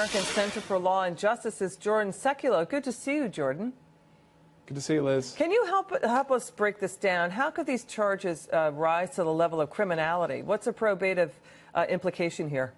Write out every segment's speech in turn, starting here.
American Center for Law and Justice is Jordan Sekulow. Good to see you, Jordan. Good to see you, Liz. Can you help us break this down? How could these charges rise to the level of criminality? What's a probative implication here?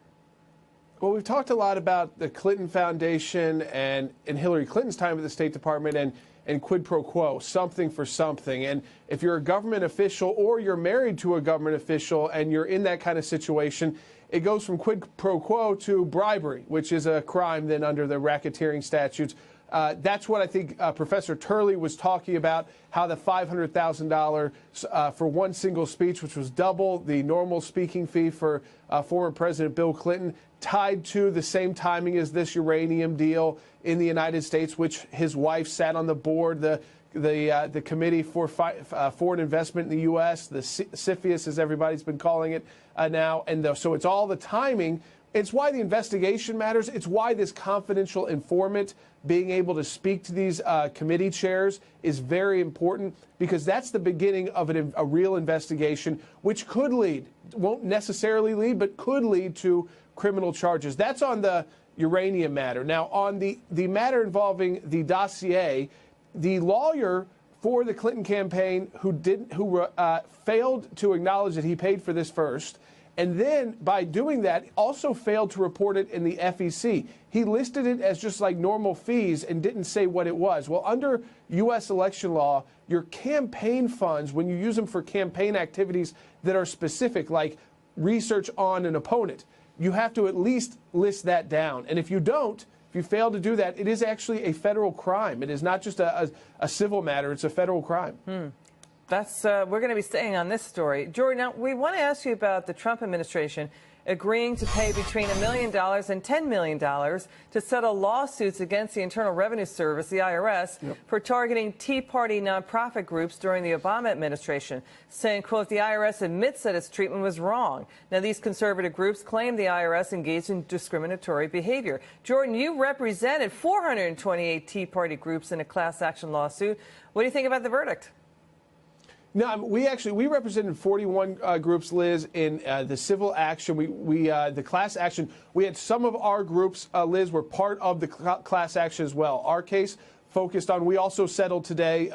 Well, we've talked a lot about the Clinton Foundation and Hillary Clinton's time at the State Department and quid pro quo, something for something. And if you're a government official or you're married to a government official and you're in that kind of situation, it goes from quid pro quo to bribery, which is a crime then under the racketeering statutes. That's what I think Professor Turley was talking about, how the $500,000 for one single speech, which was double the normal speaking fee for former President Bill Clinton, tied to the same timing as this uranium deal in the United States, which his wife sat on the board, the Committee for Foreign Investment in the U.S., the CFIUS, as everybody's been calling it now. And so it's all the timing. It's why the investigation matters. It's why this confidential informant being able to speak to these committee chairs is very important, because that's the beginning of a real investigation, which could lead, won't necessarily lead, but could lead to criminal charges. That's on the uranium matter. Now, on the matter involving the dossier, the lawyer for the Clinton campaign who failed to acknowledge that he paid for this first, and then by doing that also failed to report it in the FEC. He listed it as just like normal fees and didn't say what it was. Well, under U.S. election law, your campaign funds, when you use them for campaign activities that are specific, like research on an opponent, you have to at least list that down. And if you don't, if you fail to do that, it is actually a federal crime. It is not just a civil matter. It's a federal crime. We're going to be staying on this story. Jordan, now we want to ask you about the Trump administration agreeing to pay between $1 million and $10 million to settle lawsuits against the Internal Revenue Service, the IRS, for targeting Tea Party nonprofit groups during the Obama administration, saying, quote, the IRS admits that its treatment was wrong. Now, these conservative groups claim the IRS engaged in discriminatory behavior. Jordan, you represented 428 Tea Party groups in a class action lawsuit. What do you think about the verdict? No, we represented 41 groups, Liz, in the civil action. The class action. We had some of our groups, Liz, were part of the class action as well. Our case focused on. We also settled today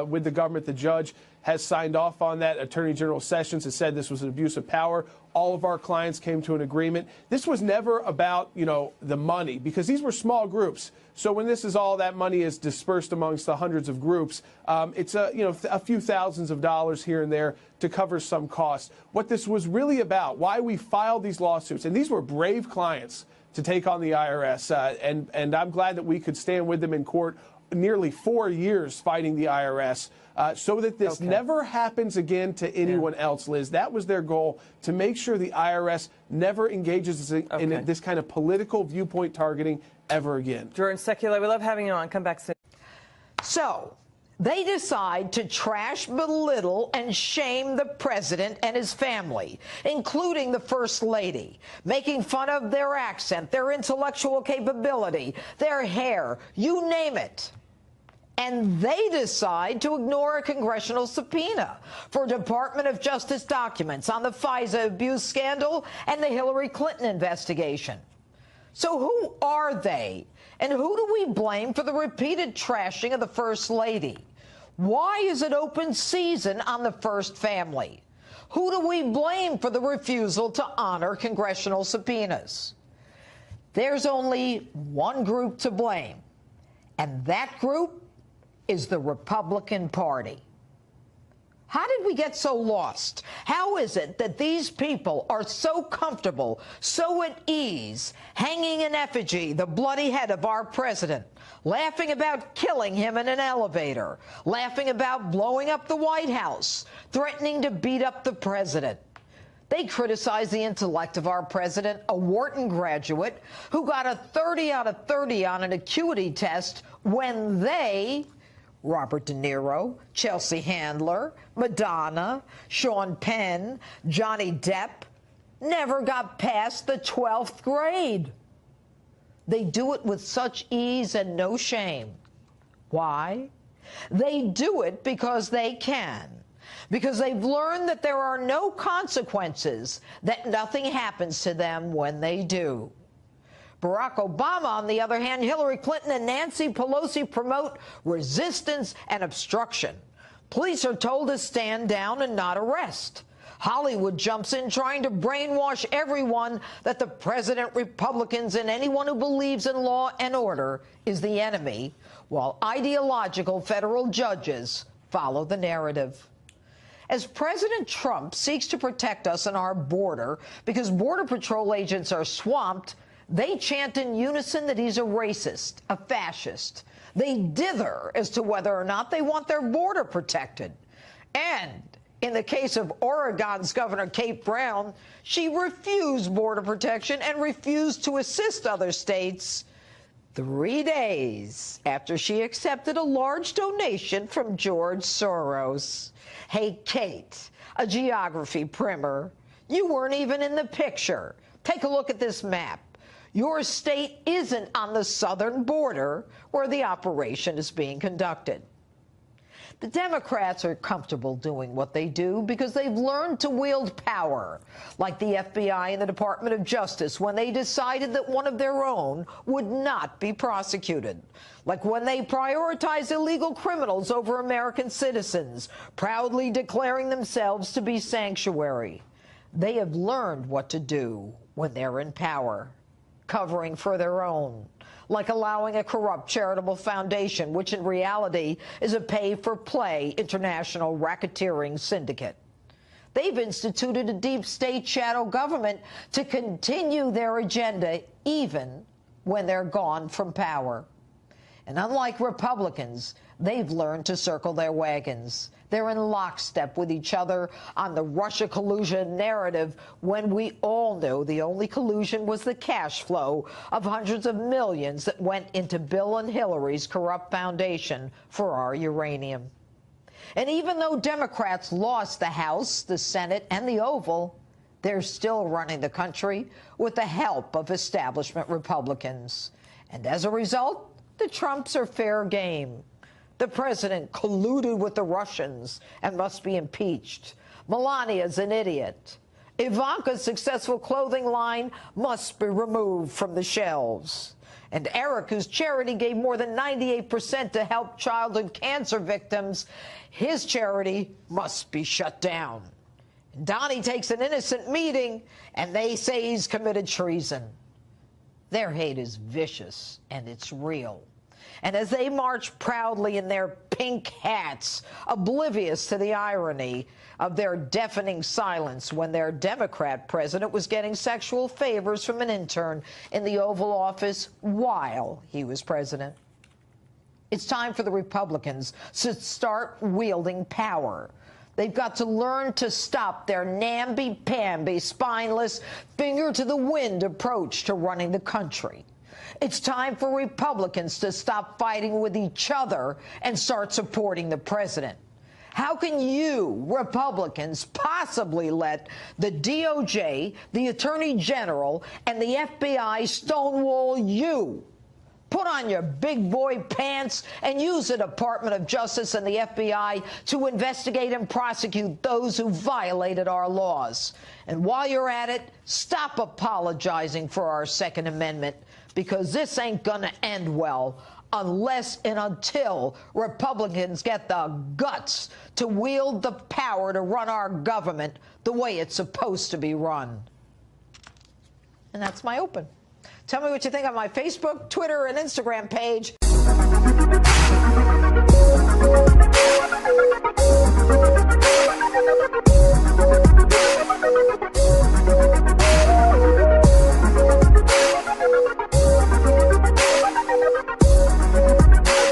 with the government. The judge has signed off on that. Attorney General Sessions has said this was an abuse of power. All of our clients came to an agreement. This was never about, the money, because these were small groups. So when all that money is dispersed amongst the hundreds of groups, it's a few thousands of dollars here and there to cover some costs. What this was really about, why we filed these lawsuits, and these were brave clients to take on the IRS, and I'm glad that we could stand with them in court nearly 4 years fighting the IRS. So that this never happens again to anyone else, Liz. That was their goal, to make sure the IRS never engages in this kind of political viewpoint targeting ever again. Jordan Sekulow, we love having you on. Come back soon. So they decide to trash, belittle, and shame the president and his family, including the First Lady, making fun of their accent, their intellectual capability, their hair, you name it. And they decide to ignore a congressional subpoena for Department of Justice documents on the FISA abuse scandal and the Hillary Clinton investigation. So who are they? And who do we blame for the repeated trashing of the First Lady? Why is it open season on the First family? Who do we blame for the refusal to honor congressional subpoenas? There's only one group to blame, and that group is the Republican Party. How did we get so lost? How is it that these people are so comfortable, so at ease, hanging in effigy the bloody head of our president, laughing about killing him in an elevator, laughing about blowing up the White House, threatening to beat up the president? They criticize the intellect of our president, a Wharton graduate who got a 30 out of 30 on an acuity test when they, Robert De Niro, Chelsea Handler, Madonna, Sean Penn, Johnny Depp, never got past the 12th grade. They do it with such ease and no shame. Why? They do it because they can. Because they've learned that there are no consequences, that nothing happens to them when they do. Barack Obama, on the other hand, Hillary Clinton and Nancy Pelosi promote resistance and obstruction. Police are told to stand down and not arrest. Hollywood jumps in trying to brainwash everyone that the president, Republicans, and anyone who believes in law and order is the enemy, while ideological federal judges follow the narrative. As President Trump seeks to protect us on our border because Border Patrol agents are swamped, they chant in unison that he's a racist, a fascist. They dither as to whether or not they want their border protected. And in the case of Oregon's Governor Kate Brown, she refused border protection and refused to assist other states 3 days after she accepted a large donation from George Soros. Hey, Kate, a geography primer, you weren't even in the picture. Take a look at this map. Your state isn't on the southern border where the operation is being conducted. The Democrats are comfortable doing what they do because they've learned to wield power, like the FBI and the Department of Justice when they decided that one of their own would not be prosecuted, like when they prioritize illegal criminals over American citizens, proudly declaring themselves to be sanctuary. They have learned what to do when they're in power, covering for their own, like allowing a corrupt charitable foundation, which in reality is a pay-for-play international racketeering syndicate. They've instituted a deep state shadow government to continue their agenda even when they're gone from power. And unlike Republicans, they've learned to circle their wagons. They're in lockstep with each other on the Russia collusion narrative when we all know the only collusion was the cash flow of hundreds of millions that went into Bill and Hillary's corrupt foundation for our uranium. And even though Democrats lost the House, the Senate, and the Oval, they're still running the country with the help of establishment Republicans. And as a result, the Trumps are fair game. The president colluded with the Russians and must be impeached. Melania's an idiot. Ivanka's successful clothing line must be removed from the shelves. And Eric, whose charity gave more than 98% to help childhood cancer victims, his charity must be shut down. Donnie takes an innocent meeting, and they say he's committed treason. Their hate is vicious, and it's real. And as they march proudly in their pink hats, oblivious to the irony of their deafening silence when their Democrat president was getting sexual favors from an intern in the Oval Office while he was president. It's time for the Republicans to start wielding power. They've got to learn to stop their namby-pamby, spineless, finger-to-the-wind approach to running the country. It's time for Republicans to stop fighting with each other and start supporting the president. How can you, Republicans, possibly let the DOJ, the Attorney General, and the FBI stonewall you? Put on your big boy pants and use the Department of Justice and the FBI to investigate and prosecute those who violated our laws. And while you're at it, stop apologizing for our Second Amendment, because this ain't gonna end well unless and until Republicans get the guts to wield the power to run our government the way it's supposed to be run. And that's my open. Tell me what you think on my Facebook, Twitter, and Instagram page.